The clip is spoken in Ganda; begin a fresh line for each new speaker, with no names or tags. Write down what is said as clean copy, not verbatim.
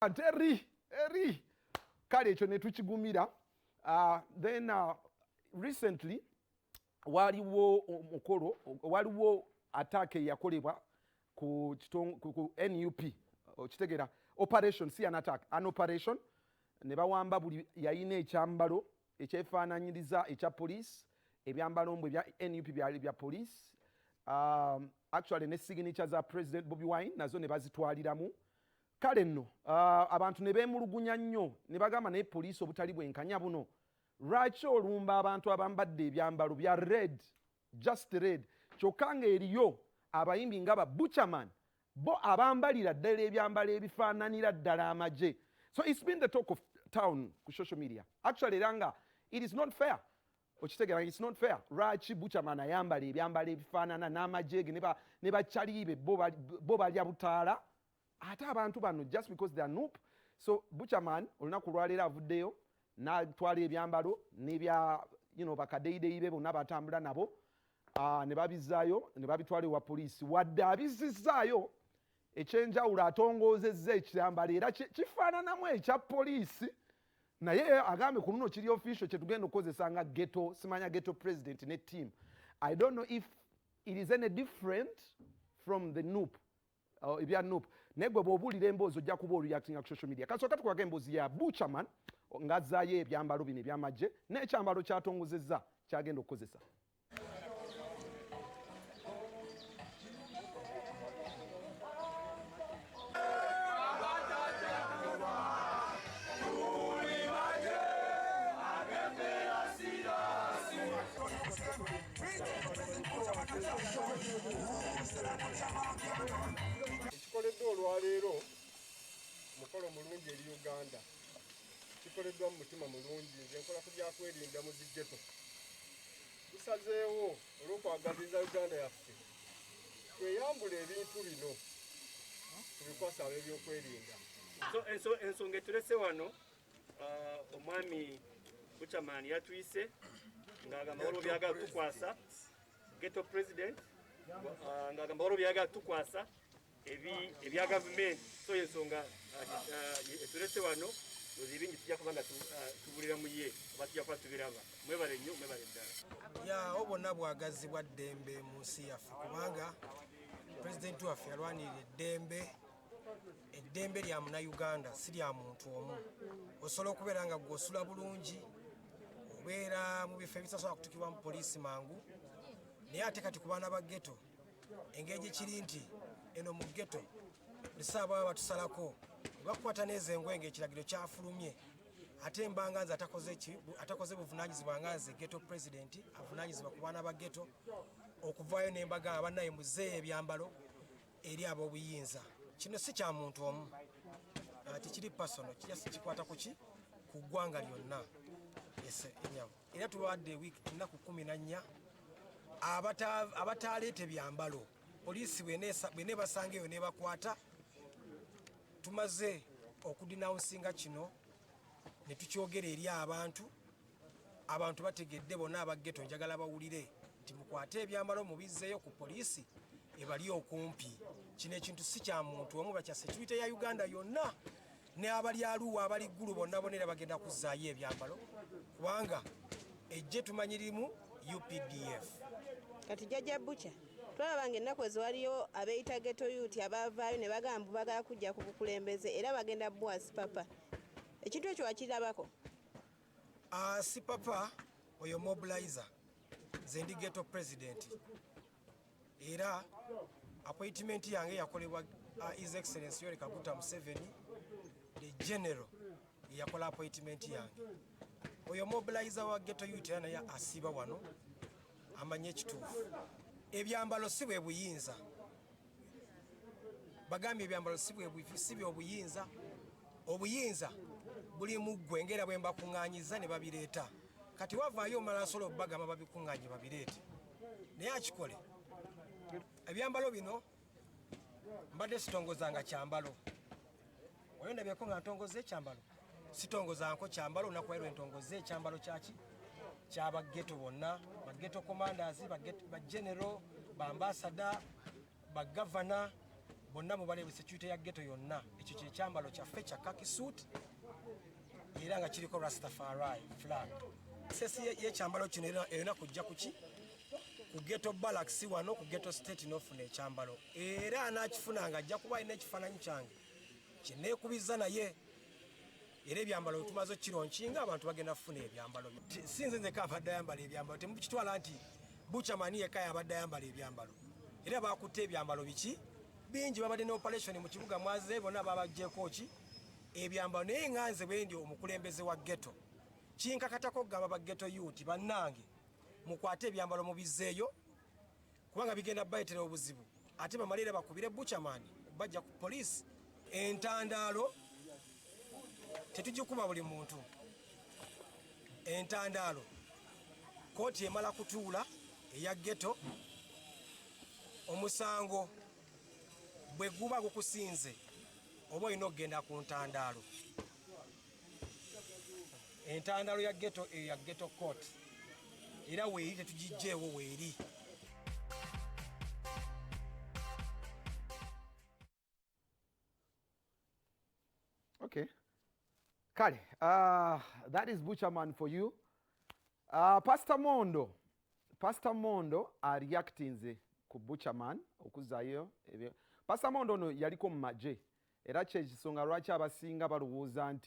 eri kale ekyo ne tukigumira. Then recently waliwo attack eyakolebwa ku NUP okitegera operation si an attack an operation ne bawamba buli yayina ekyambalo ekyefaananyiriza ekya police ebyambalo mbwe bya NUP byali bya police. Actually ne signature za President Bobi Wine nazo ne bazitwaliramu. Kale nno abantu ne beemulugunya nnyo ne bagamba naye poliisi obutali bwenkanya buno lwaki olumba abantu abambadde ebyambalo bya red, just red, kyokka ng'eriyo abayimbi nga ba Butcherman bo abambalira ddala ebyambalo ebifaananira ddala amajje. So it's been the talk of town ku social media. Actually era nga it is not fair. Okitegera it's not fair. Lwaki Butcherman ayambala ebyambalo ebifaanana n'amajje ge ne bakyaliibe bo balya butaala ate abantu bano just because they are noob. So Butcherman olunaku lwaleero avuddeyo n'atwala ebyambalo n'ebya bakadeideyi be bonna batambula nabo ne babizaayo ne babitwala ewa poliisi wadde abizizaayo ekyenjawulo atongoozezza ekyambalo era kifaananamu ekya poliisi naye agambe ku luno kiri official kye tugenda okukozesa nga ghetto simanya ghetto president ne team. I don't know if it is any different from the noob ebya noob naye gwe bw'obuulira emboozi ojja kuba olureactinga ku social media. Kasooka tukwaga emboozi ya Butcherman ng'azzaayo ebyambalo bino ebyamagye n'ekyambalo kyatongozezza kyagenda okukozesa.
Ekikoleddwa olwaleero mukolo mulungi eri Uganda, kikoleddwa mu mutima mulungi, nze nkola ku byakwerinda mu zigeto. Tusazeewo olw'okwagaliza Uganda yaffe tweyambula ebintu bino tubikwasa ab'ebyokwerinda.
Ensonga etulese wano omwami Butcherman yatuyise ng'agamba waliwo byagala tukwasa ghetto president ng'agamba waliwo byagala tukwasa ebya gavumenti. So ensonga etulese wano ebingi tujja kuba nga tubulira mu ye oba tujja kuba tubiraba. Mwebale nnyo, mwebale ddala.
Obwonna bwagazi bwa ddembe mu nsi yaffe kubanga pulezidenti waffe yalwanirira eddembe lya munnayuganda si lya muntu omu. Osobola okubeera nga gw'osula bulungi obeera mu bifo ebitasobola kutukibwa mu poliisi mangu naye ate kati ku baana ba ghetto engeri gye kiri nti eno mu ghetto buli ssaawa baba batusalako bakukwata n'ezengo ng'ekiragiro kyafulumye ate mbanga nze atakoze buvunaanyizibwa nga nze ghetto president avunaanyizibwa ku baana ba ghetto okuvaayo ne mbagamba bannaye muzeeyo ebyambalo eri ab'obuyinza. Kino si kya muntu omu, tikiri personal, kikwata ku ggwanga lyonna. Era tubawadde ennaku 14 abataleeta ebyambalo poliisi bwene basanga eyo nebakwata. Tumaze okudinawunsinga kino ne tukyogera eri abantu bategedde bonna abaggeto njagala bawulire nti mukwate ebyambalo mubizzeeyo ku poliisi ebali okumpi. Kino ekintu si kya muntu omu, bakya security ya Uganda yonna ne abali Arua abali ggulu bonna bonera bagenda kuzzaayo ebyambalo kubanga ejje tumanyirimu UPDF.
Kati jjajja Butcher twalabanga ennaku ezo waliyo abeeyita ghetto youth abavaayo ne bagamba bagala kujja ku bukulembeze era bagenda bwasi papa. Ekintu ekyo wakirabako?
Si papa oyo mobilizer, nze ndi ghetto president era appointment yange yakolebwa His Excellency Yoweri Kaguta Museveni the general yakola appointment yange. Oyo mobilizer wa ghetto youth naye asiba wano amanye ekituufu. Ebyambalo si bwe buyinza, bagambye ebyambalo si bwe obuyinza. Obuyinza buli mu ggwe ngera bwe mbakuŋŋaanyiza ne babireeta. Kati wavaayo omala nsolo bagamba babikuŋŋaanye babireete naye akikole. Ebyambalo bino mbadde sitongozanga kyambalo. Oyo ndabyeko nga ntongoza ekyambalo, sitongozanko kyambalo. Olunaku lwaleero ntongoza ekyambalo kyaki ky'abaggeto bonna, baggeto commanders, baggeneral, ba ambassador, bagavana, bonna mubalebe security ya ghetto yonna ekyo kyekyambalo kyaffe kya khaki suit era nga kiriko Rastafari flag. Sesi yekyambalo kino erina kujja kuki ku ghetto barracks wano ku ghetto state n'ofuna ekyambalo era anaakifuna nga ajja kuba alina ekifaananyi kyange kineekubiza naye era ebyambalo tumaze okironkinga abantu bagenda kufuna ebyambalo. Sinze nzeka abadde ayambala ebyambalo temukitwala nti Butcherman yekka yabadde ayambala ebyambalo era bakutte ebyambalo biki bingi babadde ne operation mu kibuga mwaze bonna babaggyeko ki ebyambalo naye nganze bwendi omukulembeze wa ghetto kinkakatako gamba ba ghetto youth bannange mukwate ebyambalo mubizzeeyo kubanga bigenda bayitira obuzibu ate bamalire bakubire Butcherman bajja ku police. Entandaalo tetugikuba buli muntu. Entandaalo kooti emala kutuula eya ghetto omusango bwe guba gukusinze oba olina okugenda ku ntandaalo. Entandaalo ya ghetto eya ghetto court era weeri tetugijjeewo weeri.
Okay. Kale, that is Butcherman for you. Pastor Mondo reactinze ku Butcherman okuzaayo ebyo. Pastor Mondo no yaliko mu magye era kyekisonga lwaki abasinga balowooza nti